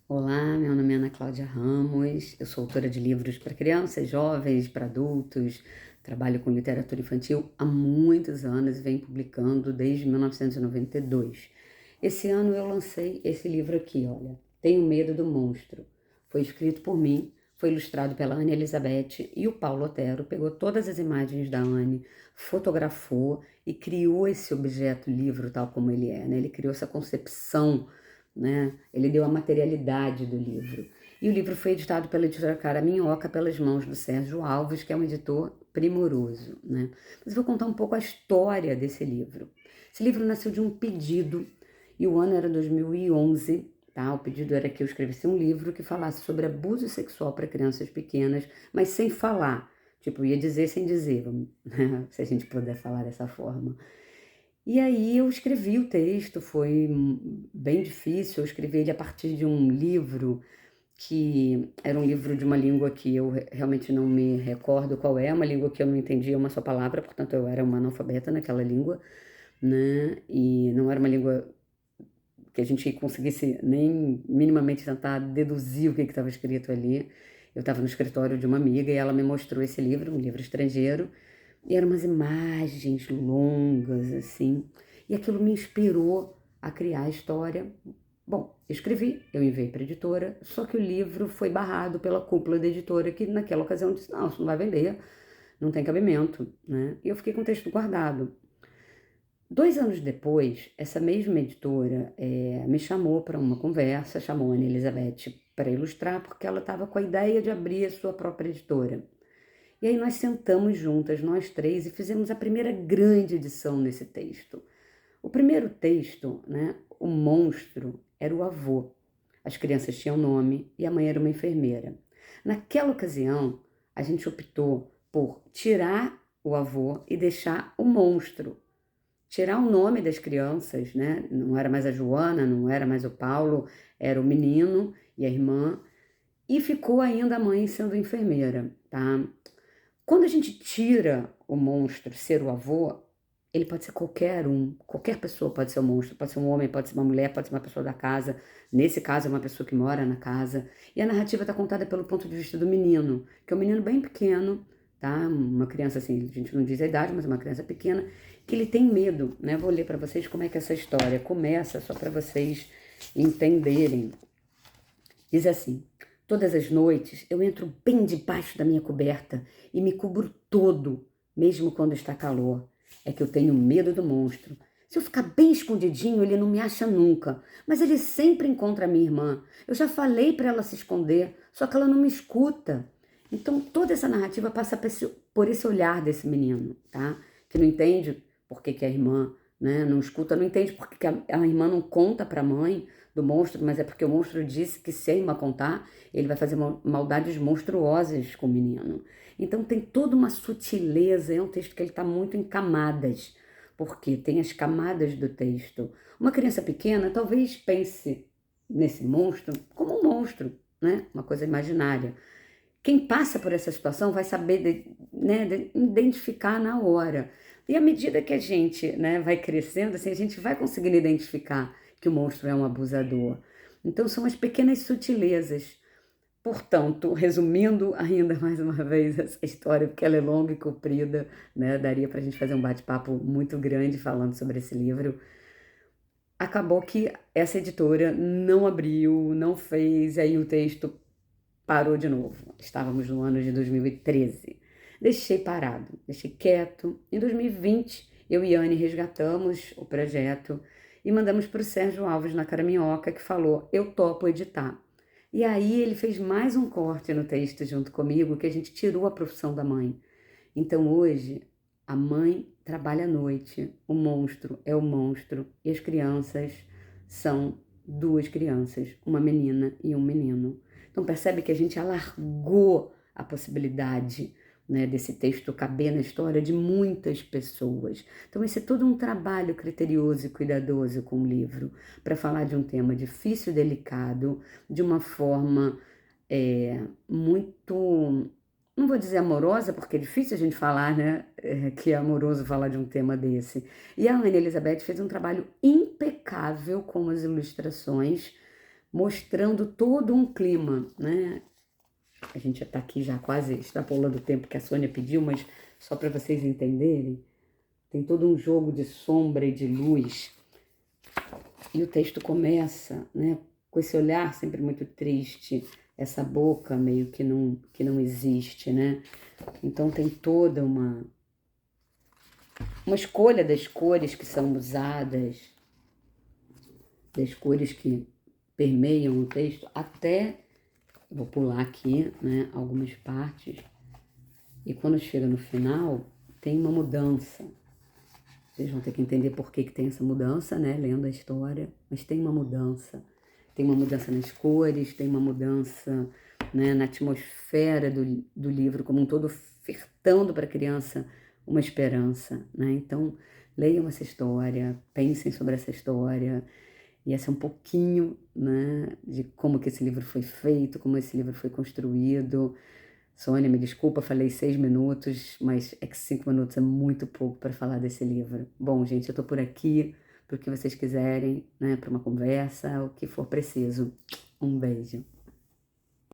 Olá, meu nome é Ana Cláudia Ramos, eu sou autora de livros para crianças, jovens, para adultos, trabalho com literatura infantil há muitos anos e venho publicando desde 1992. Esse ano eu lancei esse livro aqui, olha, Tenho Medo do Monstro. Foi escrito por mim, foi ilustrado pela Anne Elizabeth e o Paulo Otero pegou todas as imagens da Anne, fotografou e criou esse objeto livro tal como ele é, né? Ele criou essa concepção, né? Ele deu a materialidade do livro. E o livro foi editado pela editora Caraminhoca pelas mãos do Sérgio Alves, que é um editor primoroso, né? Mas eu vou contar um pouco a história desse livro. Esse livro nasceu de um pedido e o ano era 2011, tá? O pedido era que eu escrevesse um livro que falasse sobre abuso sexual para crianças pequenas, mas sem falar. Tipo, ia dizer sem dizer, né? Se a gente puder falar dessa forma. E aí eu escrevi o texto, foi bem difícil, eu escrevi ele a partir de um livro que era um livro de uma língua que eu realmente não me recordo qual é, uma língua que eu não entendia uma só palavra, portanto eu era uma analfabeta naquela língua, né? E não era uma língua que a gente conseguisse nem minimamente tentar deduzir o que estava escrito ali. Eu estava no escritório de uma amiga e ela me mostrou esse livro, um livro estrangeiro, e eram umas imagens longas, assim, e aquilo me inspirou a criar a história. Bom, eu escrevi, eu enviei para a editora, só que o livro foi barrado pela cúpula da editora, que naquela ocasião disse, não, isso não vai vender, não tem cabimento, né? E eu fiquei com o texto guardado. 2 anos depois, essa mesma editora me chamou para uma conversa, chamou a Ana Elizabeth para ilustrar, porque ela estava com a ideia de abrir a sua própria editora. E aí nós sentamos juntas, nós três, e fizemos a primeira grande edição nesse texto. O primeiro texto, né, o monstro, era o avô. As crianças tinham nome e a mãe era uma enfermeira. Naquela ocasião, a gente optou por tirar o avô e deixar o monstro. Tirar o nome das crianças, né? Não era mais a Joana, não era mais o Paulo, era o menino e a irmã. E ficou ainda a mãe sendo enfermeira, tá? Quando a gente tira o monstro ser o avô, ele pode ser qualquer um, qualquer pessoa pode ser um monstro, pode ser um homem, pode ser uma mulher, pode ser uma pessoa da casa. Nesse caso, é uma pessoa que mora na casa. E a narrativa está contada pelo ponto de vista do menino, que é um menino bem pequeno, tá? Uma criança assim, a gente não diz a idade, mas uma criança pequena, que ele tem medo, né? Vou ler para vocês como é que essa história começa, só para vocês entenderem. Diz assim: todas as noites eu entro bem debaixo da minha coberta e me cubro todo, mesmo quando está calor. É que eu tenho medo do monstro. Se eu ficar bem escondidinho, ele não me acha nunca, mas ele sempre encontra a minha irmã. Eu já falei para ela se esconder, só que ela não me escuta. Então toda essa narrativa passa por esse olhar desse menino, tá? Que não entende por que a irmã, né, não escuta, não entende por que a irmã não conta para a mãe do monstro, mas é porque o monstro disse que se a irmã contar, ele vai fazer maldades monstruosas com o menino. Então tem toda uma sutileza, é um texto que ele está muito em camadas, porque tem as camadas do texto. Uma criança pequena talvez pense nesse monstro como um monstro, né? Uma coisa imaginária. Quem passa por essa situação vai saber, né, identificar na hora. E à medida que a gente, né, vai crescendo, assim, a gente vai conseguindo identificar que o monstro é um abusador. Então são as pequenas sutilezas. Portanto, resumindo ainda mais uma vez essa história, porque ela é longa e comprida, né, daria para a gente fazer um bate-papo muito grande falando sobre esse livro. Acabou que essa editora não abriu, não fez, aí o texto parou de novo. Estávamos no ano de 2013. Deixei parado, deixei quieto. Em 2020, eu e Anne resgatamos o projeto e mandamos para o Sérgio Alves na Caraminhoca, que falou: eu topo editar. E aí ele fez mais um corte no texto junto comigo, que a gente tirou a profissão da mãe. Então hoje, a mãe trabalha à noite, o monstro é o monstro e as crianças são duas crianças, uma menina e um menino. Então percebe que a gente alargou a possibilidade, né, desse texto caber na história de muitas pessoas. Então esse é todo um trabalho criterioso e cuidadoso com o livro, para falar de um tema difícil e delicado, de uma forma muito, não vou dizer amorosa, porque é difícil a gente falar, né, que é amoroso falar de um tema desse. E a Anne Elizabeth fez um trabalho impecável com as ilustrações, mostrando todo um clima, né? A gente já está aqui já quase extrapolando o tempo que a Sônia pediu, mas só para vocês entenderem, tem todo um jogo de sombra e de luz. E o texto começa, né, com esse olhar sempre muito triste, essa boca meio que não existe, né? Então tem toda uma escolha das cores que são usadas, das cores que permeiam o texto, até, vou pular aqui, né, algumas partes, e quando chega no final, tem uma mudança. Vocês vão ter que entender por que tem essa mudança, né, lendo a história, mas tem uma mudança. Tem uma mudança nas cores, tem uma mudança, né, na atmosfera do livro como um todo, ofertando para a criança uma esperança, né? Então, leiam essa história, pensem sobre essa história, e essa é um pouquinho, né, de como que esse livro foi feito, como esse livro foi construído. Sônia, me desculpa, falei 6 minutos, mas é que 5 minutos é muito pouco para falar desse livro. Bom, gente, eu tô por aqui, para o que vocês quiserem, né, para uma conversa, o que for preciso. Um beijo.